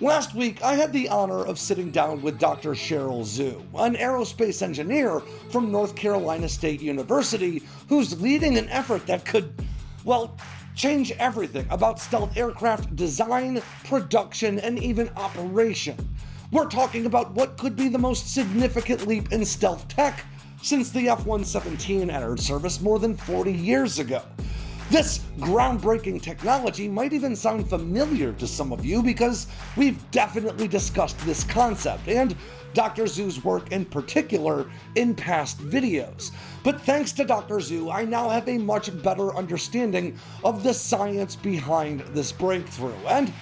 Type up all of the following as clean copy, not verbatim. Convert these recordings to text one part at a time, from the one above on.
Last week, I had the honor of sitting down with Dr. Cheryl Xu, an aerospace engineer from North Carolina State University who's leading an effort that could, well, change everything about stealth aircraft design, production, and even operation. We're talking about what could be the most significant leap in stealth tech since the F-117 entered service more than 40 years ago. This groundbreaking technology might even sound familiar to some of you because we've definitely discussed this concept and Dr. Xu's work in particular in past videos. But thanks to Dr. Xu, I now have a much better understanding of the science behind this breakthrough and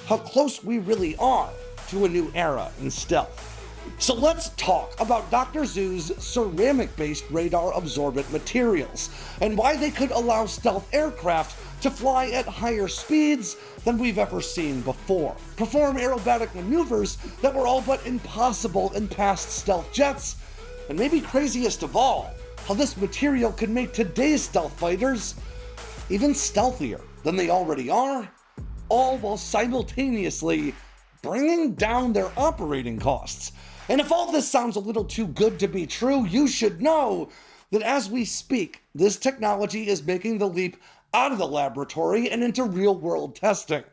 how close we really are to a new era in stealth. So let's talk about Dr. Xu's ceramic-based radar absorbent materials and why they could allow stealth aircraft to fly at higher speeds than we've ever seen before, perform aerobatic maneuvers that were all but impossible in past stealth jets, and maybe craziest of all, how this material could make today's stealth fighters even stealthier than they already are, all while simultaneously bringing down their operating costs. And if all this sounds a little too good to be true, you should know that as we speak, this technology is making the leap out of the laboratory and into real-world testing.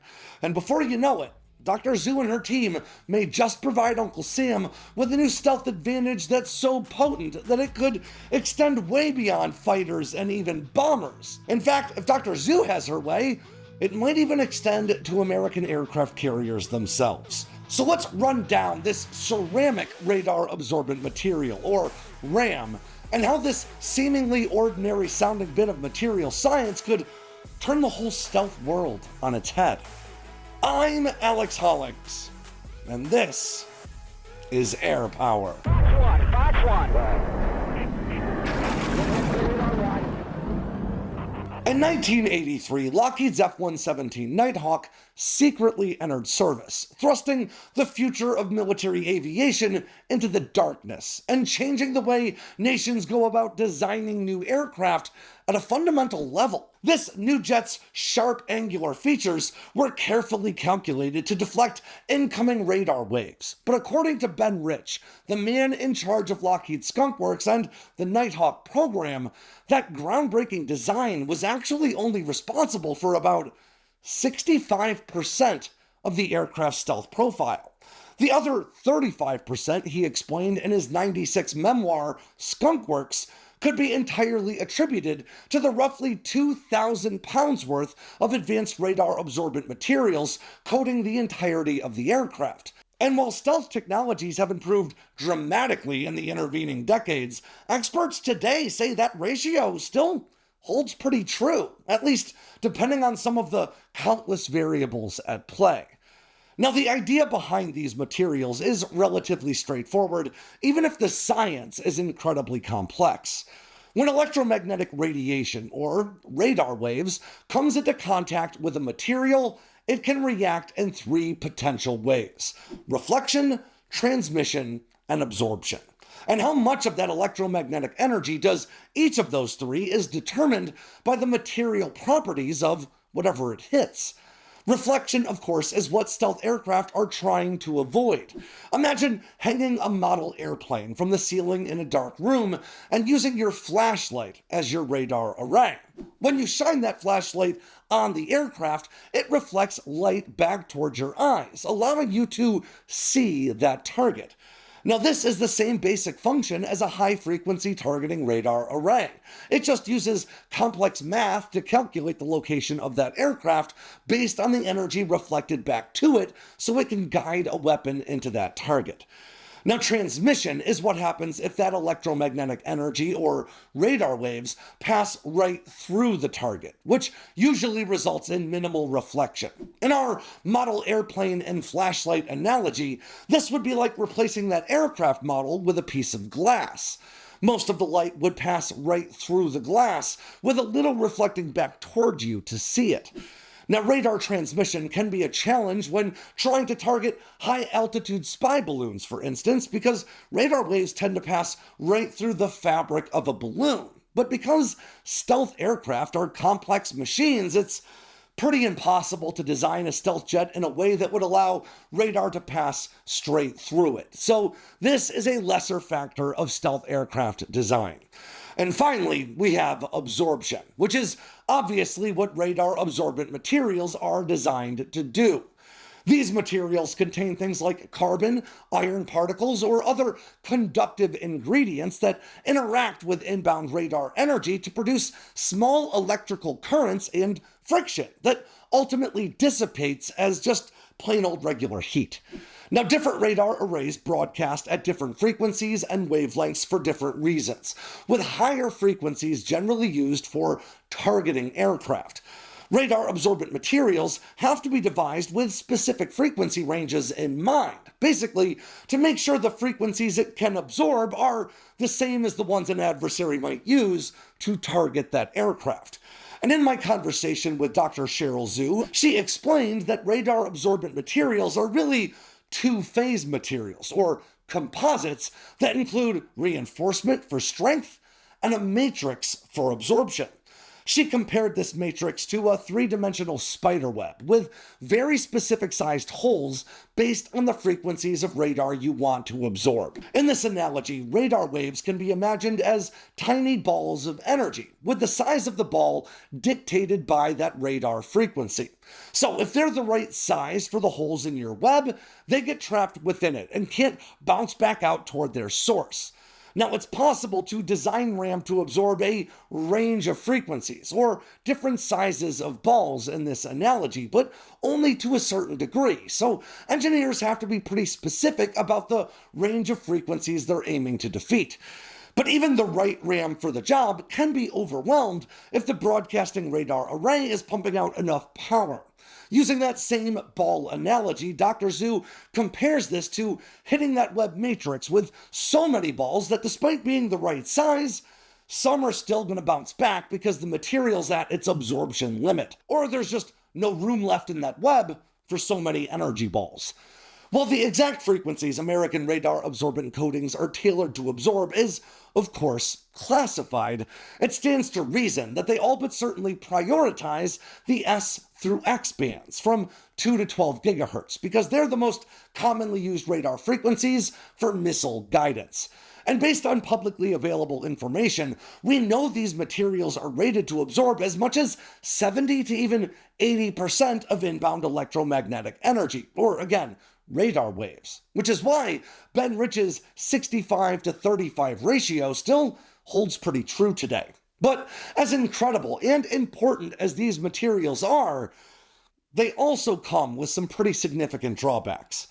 And before you know it, Dr. Xu and her team may just provide Uncle Sam with a new stealth advantage that's so potent that it could extend way beyond fighters and even bombers. In fact, if Dr. Xu has her way, it might even extend to American aircraft carriers themselves. So let's run down this ceramic radar absorbent material, or RAM, and how this seemingly ordinary sounding bit of material science could turn the whole stealth world on its head. I'm Alex Hollings, and this is Air Power. Box one. In 1983, Lockheed's F-117 Nighthawk secretly entered service, thrusting the future of military aviation into the darkness and changing the way nations go about designing new aircraft at a fundamental level. This new jet's sharp angular features were carefully calculated to deflect incoming radar waves. But according to Ben Rich, the man in charge of Lockheed Skunk Works and the Nighthawk program, that groundbreaking design was actually only responsible for about 65% of the aircraft's stealth profile. The other 35%, he explained in his '96 memoir, Skunk Works, could be entirely attributed to the roughly 2,000 pounds worth of advanced radar absorbent materials coating the entirety of the aircraft. And while stealth technologies have improved dramatically in the intervening decades, experts today say that ratio still holds pretty true, at least depending on some of the countless variables at play. Now, the idea behind these materials is relatively straightforward, even if the science is incredibly complex. When electromagnetic radiation, or radar waves, comes into contact with a material, it can react in three potential ways: reflection, transmission, and absorption. And how much of that electromagnetic energy does each of those three is determined by the material properties of whatever it hits. Reflection, of course, is what stealth aircraft are trying to avoid. Imagine hanging a model airplane from the ceiling in a dark room and using your flashlight as your radar array. When you shine that flashlight on the aircraft, it reflects light back towards your eyes, allowing you to see that target. Now, this is the same basic function as a high-frequency targeting radar array. It just uses complex math to calculate the location of that aircraft based on the energy reflected back to it so it can guide a weapon into that target. Now, transmission is what happens if that electromagnetic energy or radar waves pass right through the target, which usually results in minimal reflection. In our model airplane and flashlight analogy, this would be like replacing that aircraft model with a piece of glass. Most of the light would pass right through the glass, with a little reflecting back toward you to see it. Now, radar transmission can be a challenge when trying to target high-altitude spy balloons, for instance, because radar waves tend to pass right through the fabric of a balloon. But because stealth aircraft are complex machines, it's pretty impossible to design a stealth jet in a way that would allow radar to pass straight through it. So this is a lesser factor of stealth aircraft design. And finally, we have absorption, which is obviously what radar absorbent materials are designed to do. These materials contain things like carbon, iron particles, or other conductive ingredients that interact with inbound radar energy to produce small electrical currents and friction that ultimately dissipates as just plain old regular heat. Now, different radar arrays broadcast at different frequencies and wavelengths for different reasons, with higher frequencies generally used for targeting aircraft. Radar absorbent materials have to be devised with specific frequency ranges in mind, basically to make sure the frequencies it can absorb are the same as the ones an adversary might use to target that aircraft. And in my conversation with Dr. Cheryl Xu, she explained that radar absorbent materials are really two-phase materials, or composites, that include reinforcement for strength and a matrix for absorption. She compared this matrix to a three-dimensional spider web with very specific sized holes based on the frequencies of radar you want to absorb. In this analogy, radar waves can be imagined as tiny balls of energy, with the size of the ball dictated by that radar frequency. So if they're the right size for the holes in your web, they get trapped within it and can't bounce back out toward their source. Now, it's possible to design RAM to absorb a range of frequencies, or different sizes of balls in this analogy, but only to a certain degree. So engineers have to be pretty specific about the range of frequencies they're aiming to defeat. But even the right RAM for the job can be overwhelmed if the broadcasting radar array is pumping out enough power. Using that same ball analogy, Dr. Xu compares this to hitting that web matrix with so many balls that despite being the right size, some are still going to bounce back because the material's at its absorption limit, or there's just no room left in that web for so many energy balls. While the exact frequencies American radar absorbent coatings are tailored to absorb is, of course, classified, it stands to reason that they all but certainly prioritize the S through X bands from 2 to 12 gigahertz because they're the most commonly used radar frequencies for missile guidance. And based on publicly available information, we know these materials are rated to absorb as much as 70 to even 80% of inbound electromagnetic energy, or again, radar waves, which is why Ben Rich's 65 to 35 ratio still holds pretty true today. But as incredible and important as these materials are, they also come with some pretty significant drawbacks.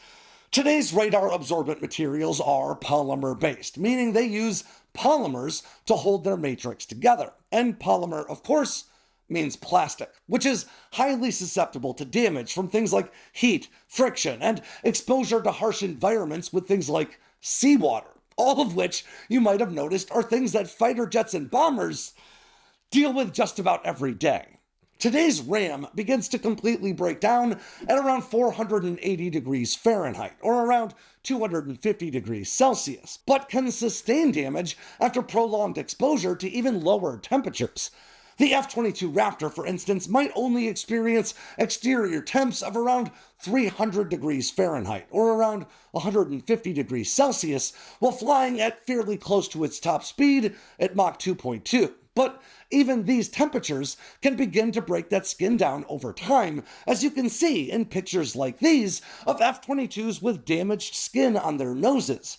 Today's radar absorbent materials are polymer-based, meaning they use polymers to hold their matrix together. And polymer, of course, means plastic, which is highly susceptible to damage from things like heat, friction, and exposure to harsh environments with things like seawater, all of which you might have noticed are things that fighter jets and bombers deal with just about every day. Today's RAM begins to completely break down at around 480 degrees Fahrenheit, or around 250 degrees Celsius, but can sustain damage after prolonged exposure to even lower temperatures. The F-22 Raptor, for instance, might only experience exterior temps of around 300 degrees Fahrenheit, or around 150 degrees Celsius, while flying at fairly close to its top speed at Mach 2.2. But even these temperatures can begin to break that skin down over time, as you can see in pictures like these of F-22s with damaged skin on their noses.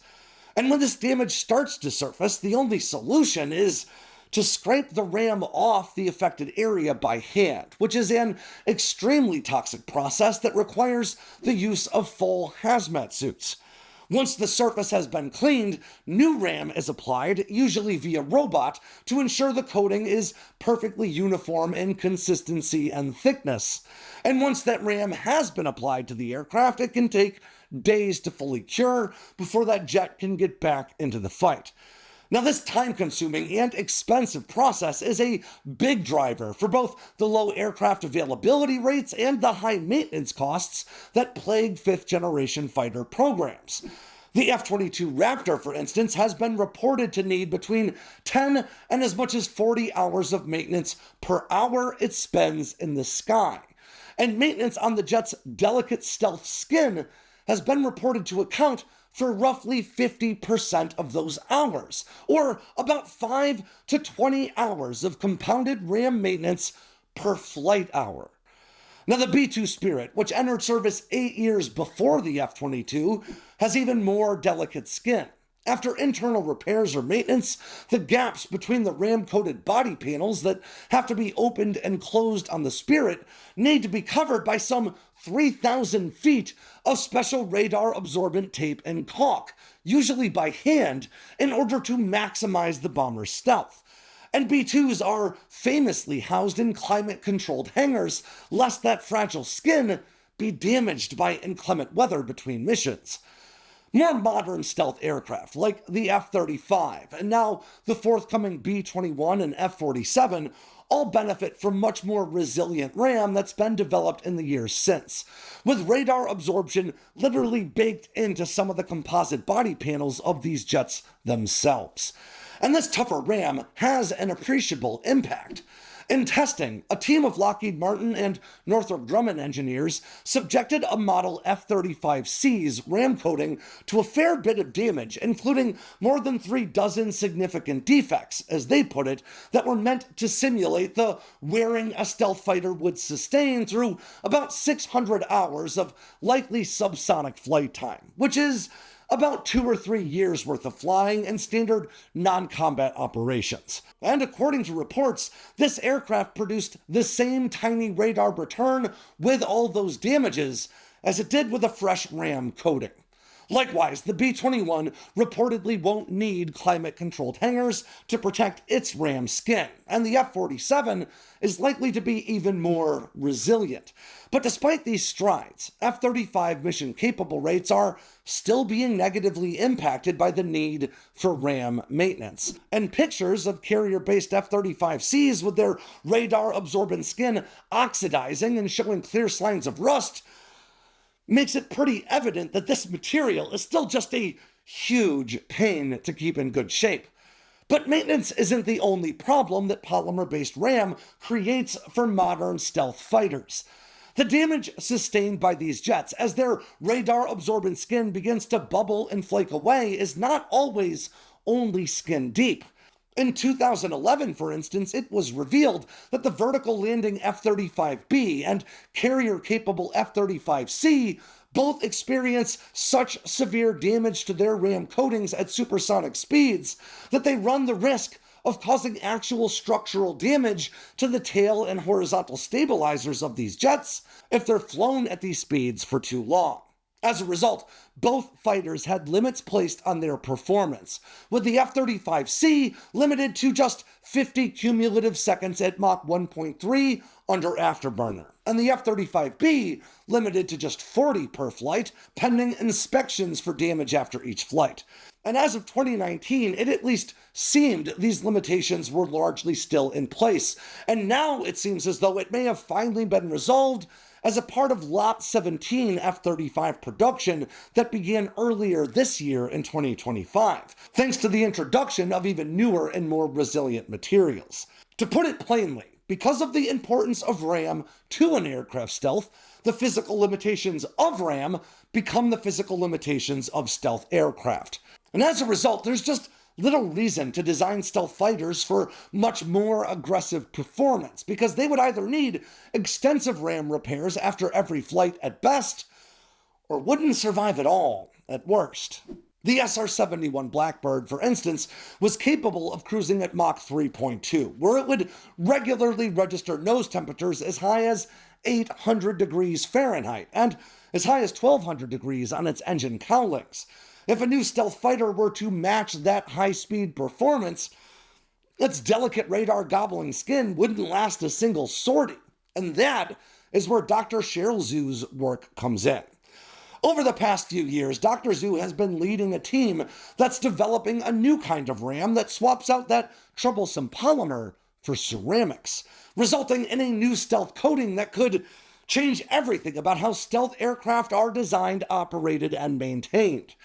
And when this damage starts to surface, the only solution is to scrape the RAM off the affected area by hand, which is an extremely toxic process that requires the use of full hazmat suits. Once the surface has been cleaned, new RAM is applied, usually via robot, to ensure the coating is perfectly uniform in consistency and thickness. And once that RAM has been applied to the aircraft, it can take days to fully cure before that jet can get back into the fight. Now, this time-consuming and expensive process is a big driver for both the low aircraft availability rates and the high maintenance costs that plague fifth-generation fighter programs. The F-22 Raptor, for instance, has been reported to need between 10 and as much as 40 hours of maintenance per hour it spends in the sky. and maintenance on the jet's delicate stealth skin has been reported to account for roughly 50% of those hours, or about 5 to 20 hours of compounded RAM maintenance per flight hour. Now, the B-2 Spirit, which entered service 8 years before the F-22, has even more delicate skin. After internal repairs or maintenance, the gaps between the RAM-coated body panels that have to be opened and closed on the Spirit need to be covered by some 3,000 feet of special radar absorbent tape and caulk, usually by hand, in order to maximize the bomber's stealth. And B-2s are famously housed in climate-controlled hangars, lest that fragile skin be damaged by inclement weather between missions. More modern stealth aircraft, like the F-35, and now the forthcoming B-21 and F-47, all benefit from much more resilient RAM that's been developed in the years since, with radar absorption literally baked into some of the composite body panels of these jets themselves. And this tougher RAM has an appreciable impact. In testing, a team of Lockheed Martin and Northrop Grumman engineers subjected a model F-35C's RAM coating to a fair bit of damage, including more than 3 dozen significant defects, as they put it, that were meant to simulate the wearing a stealth fighter would sustain through about 600 hours of likely subsonic flight time, which is about 2 or 3 years worth of flying and standard non-combat operations. And according to reports, this aircraft produced the same tiny radar return with all those damages as it did with a fresh RAM coating. Likewise, the B-21 reportedly won't need climate-controlled hangars to protect its RAM skin, and the F-47 is likely to be even more resilient. But despite these strides, F-35 mission-capable rates are still being negatively impacted by the need for RAM maintenance. And pictures of carrier-based F-35Cs with their radar-absorbent skin oxidizing and showing clear signs of rust makes it pretty evident that this material is still just a huge pain to keep in good shape. But maintenance isn't the only problem that polymer-based RAM creates for modern stealth fighters. The damage sustained by these jets as their radar-absorbent skin begins to bubble and flake away is not always only skin deep. In 2011, for instance, it was revealed that the vertical landing F-35B and carrier-capable F-35C both experience such severe damage to their RAM coatings at supersonic speeds that they run the risk of causing actual structural damage to the tail and horizontal stabilizers of these jets if they're flown at these speeds for too long. As a result, both fighters had limits placed on their performance, with the F-35C limited to just 50 cumulative seconds at Mach 1.3 under afterburner, and the F-35B limited to just 40 per flight, pending inspections for damage after each flight. And as of 2019, it at least seemed these limitations were largely still in place, and now it seems as though it may have finally been resolved as a part of Lot 17 F-35 production that began earlier this year in 2025, thanks to the introduction of even newer and more resilient materials. To put it plainly, because of the importance of RAM to an aircraft stealth, the physical limitations of RAM become the physical limitations of stealth aircraft. And as a result, there's just little reason to design stealth fighters for much more aggressive performance, because they would either need extensive RAM repairs after every flight at best, or wouldn't survive at all at worst. The SR-71 Blackbird, for instance, was capable of cruising at Mach 3.2, where it would regularly register nose temperatures as high as 800 degrees Fahrenheit, and as high as 1200 degrees on its engine cowlings. If a new stealth fighter were to match that high-speed performance, its delicate radar-gobbling skin wouldn't last a single sortie. And that is where Dr. Cheryl Xu's work comes in. Over the past few years, Dr. Xu has been leading a team that's developing a new kind of RAM that swaps out that troublesome polymer for ceramics, resulting in a new stealth coating that could change everything about how stealth aircraft are designed, operated, and maintained.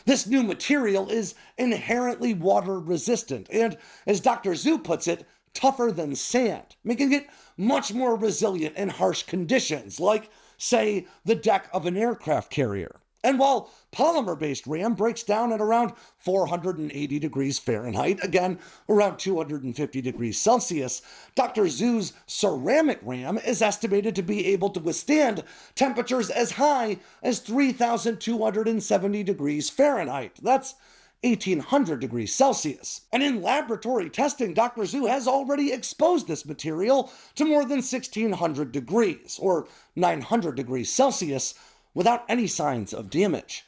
This new material is inherently water resistant and, as Dr. Xu puts it, tougher than sand, making it much more resilient in harsh conditions, like, say, the deck of an aircraft carrier. And while polymer-based RAM breaks down at around 480 degrees Fahrenheit, again, around 250 degrees Celsius, Dr. Xu's ceramic RAM is estimated to be able to withstand temperatures as high as 3,270 degrees Fahrenheit. That's 1,800 degrees Celsius. And in laboratory testing, Dr. Xu has already exposed this material to more than 1,600 degrees, or 900 degrees Celsius, without any signs of damage.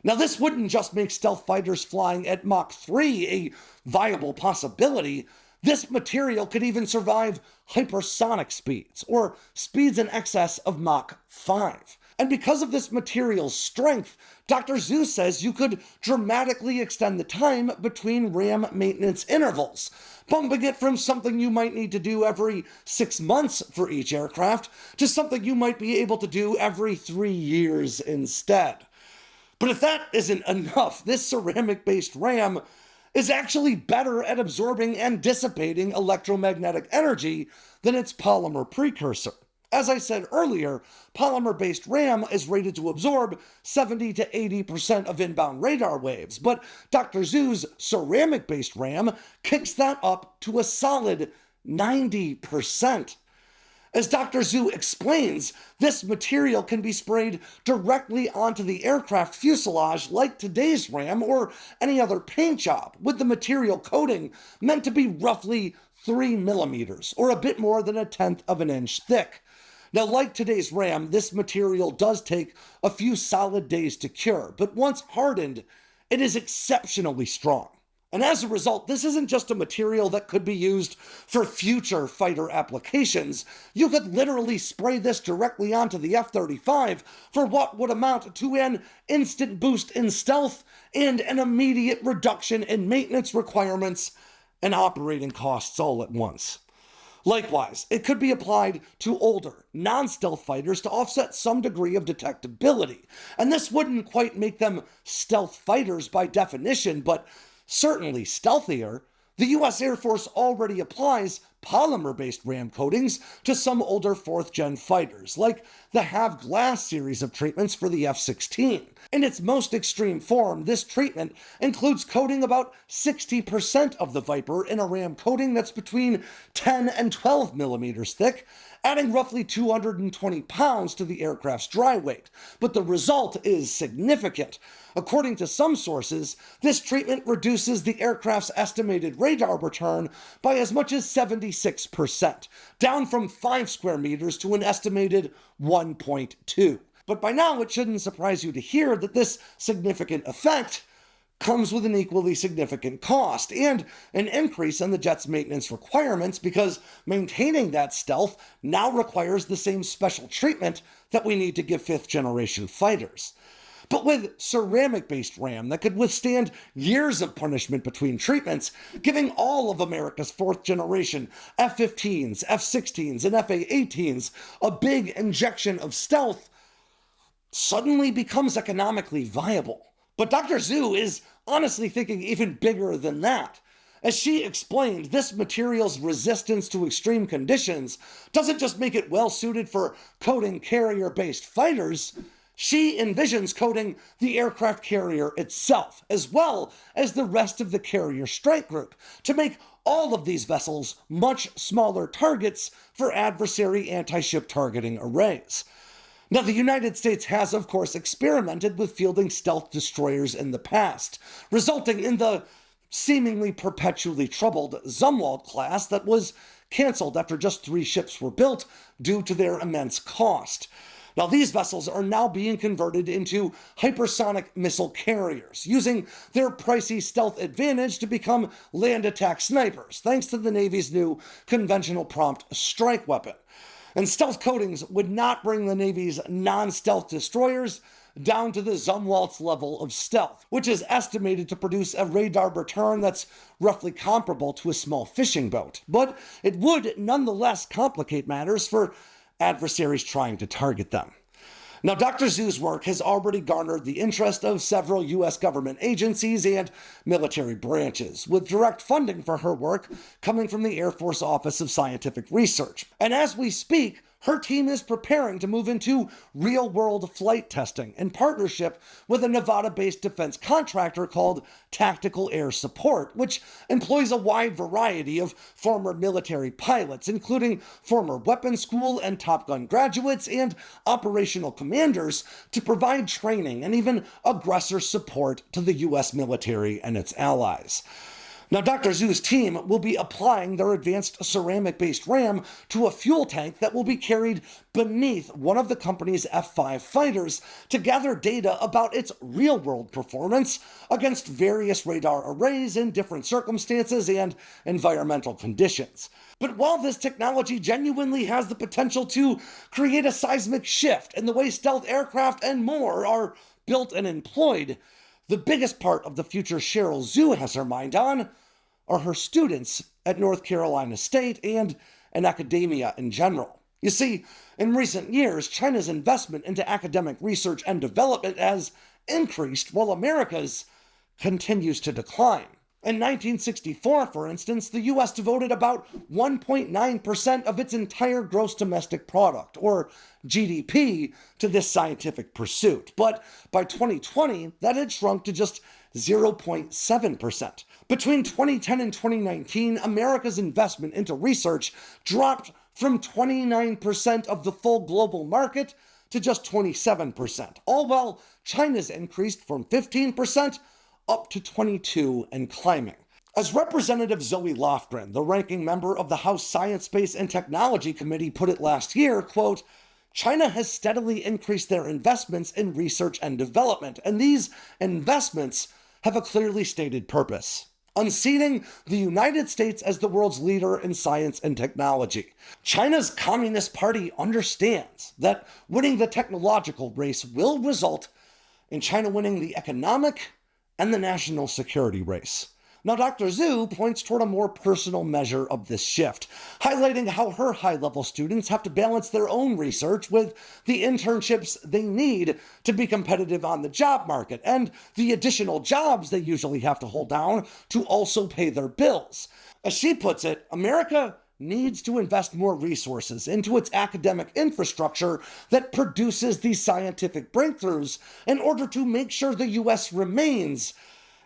Now, this wouldn't just make stealth fighters flying at Mach 3 a viable possibility. This material could even survive hypersonic speeds, or speeds in excess of Mach 5. And because of this material's strength, Dr. Xu says you could dramatically extend the time between RAM maintenance intervals, bumping it from something you might need to do every 6 months for each aircraft to something you might be able to do every 3 years instead. But if that isn't enough, this ceramic-based RAM is actually better at absorbing and dissipating electromagnetic energy than its polymer precursor. As I said earlier, polymer-based RAM is rated to absorb 70 to 80% of inbound radar waves, but Dr. Xu's ceramic-based RAM kicks that up to a solid 90%. As Dr. Xu explains, this material can be sprayed directly onto the aircraft fuselage like today's RAM or any other paint job, with the material coating meant to be roughly 3 millimeters, or a bit more than 1/10 of an inch thick. Now, like today's RAM, this material does take a few solid days to cure, but once hardened, it is exceptionally strong. And as a result, this isn't just a material that could be used for future fighter applications. You could literally spray this directly onto the F-35 for what would amount to an instant boost in stealth and an immediate reduction in maintenance requirements and operating costs all at once. Likewise, it could be applied to older, non-stealth fighters to offset some degree of detectability. And this wouldn't quite make them stealth fighters by definition, but certainly stealthier. The US Air Force already applies polymer-based RAM coatings to some older 4th-gen fighters, like the Have Glass series of treatments for the F-16. In its most extreme form, this treatment includes coating about 60% of the Viper in a RAM coating that's between 10 and 12 millimeters thick, adding roughly 220 pounds to the aircraft's dry weight. But the result is significant. According to some sources, this treatment reduces the aircraft's estimated radar return by as much as 76%, down from 5 square meters to an estimated 1.2. But by now, it shouldn't surprise you to hear that this significant effect comes with an equally significant cost and an increase in the jet's maintenance requirements, because maintaining that stealth now requires the same special treatment that we need to give 5th-generation fighters. But with ceramic-based RAM that could withstand years of punishment between treatments, giving all of America's 4th-generation F-15s, F-16s, and F-A-18s a big injection of stealth suddenly becomes economically viable. But Dr. Xu is honestly thinking even bigger than that. As she explained, this material's resistance to extreme conditions doesn't just make it well-suited for coating carrier-based fighters. She envisions coating the aircraft carrier itself, as well as the rest of the carrier strike group, to make all of these vessels much smaller targets for adversary anti-ship targeting arrays. Now, the United States has, of course, experimented with fielding stealth destroyers in the past, resulting in the seemingly perpetually troubled Zumwalt class that was canceled after just 3 ships were built due to their immense cost. Now, these vessels are now being converted into hypersonic missile carriers, using their pricey stealth advantage to become land attack snipers, thanks to the Navy's new conventional prompt strike weapon. And stealth coatings would not bring the Navy's non-stealth destroyers down to the Zumwalt's level of stealth, which is estimated to produce a radar return that's roughly comparable to a small fishing boat. But it would nonetheless complicate matters for adversaries trying to target them. Now, Dr. Xu's work has already garnered the interest of several U.S. government agencies and military branches, with direct funding for her work coming from the Air Force Office of Scientific Research. And as we speak, her team is preparing to move into real-world flight testing in partnership with a Nevada-based defense contractor called Tactical Air Support, which employs a wide variety of former military pilots, including former weapons school and Top Gun graduates and operational commanders, to provide training and even aggressor support to the U.S. military and its allies. Now, Dr. Xu's team will be applying their advanced ceramic-based ram to a fuel tank that will be carried beneath one of the company's F-5 fighters to gather data about its real-world performance against various radar arrays in different circumstances and environmental conditions. But while this technology genuinely has the potential to create a seismic shift in the way stealth aircraft and more are built and employed, the biggest part of the future Cheryl Xu has her mind on are her students at North Carolina State and in academia in general. You see, in recent years, China's investment into academic research and development has increased while America's continues to decline. In 1964, for instance, the U.S. devoted about 1.9% of its entire gross domestic product, or GDP, to this scientific pursuit. But by 2020, that had shrunk to just 0.7%. Between 2010 and 2019, America's investment into research dropped from 29% of the full global market to just 27%, all while China's increased from 15% up to 22 and climbing. As Representative Zoe Lofgren, the ranking member of the House Science, Space, and Technology Committee, put it last year, quote, China has steadily increased their investments in research and development, and these investments have a clearly stated purpose: unseating the United States as the world's leader in science and technology. China's Communist Party understands that winning the technological race will result in China winning the economic and the national security race. Now, Dr. Xu points toward a more personal measure of this shift, highlighting how her high-level students have to balance their own research with the internships they need to be competitive on the job market and the additional jobs they usually have to hold down to also pay their bills. As she puts it, America needs to invest more resources into its academic infrastructure that produces these scientific breakthroughs in order to make sure the U.S. remains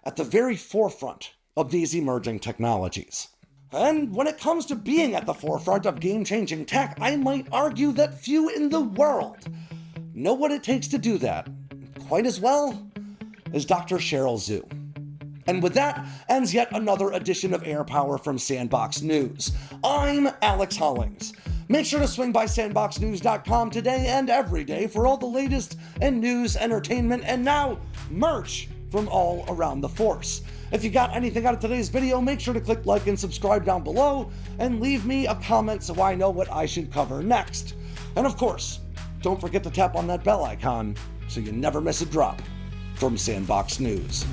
at the very forefront of these emerging technologies. And when it comes to being at the forefront of game-changing tech, I might argue that few in the world know what it takes to do that quite as well as Dr. Cheryl Xu. And with that ends yet another edition of Air Power from Sandboxx News. I'm Alex Hollings. Make sure to swing by sandboxnews.com today and every day for all the latest in news, entertainment, and now merch from all around the force. If you got anything out of today's video, make sure to click like and subscribe down below and leave me a comment so I know what I should cover next. And of course, don't forget to tap on that bell icon so you never miss a drop from Sandboxx News.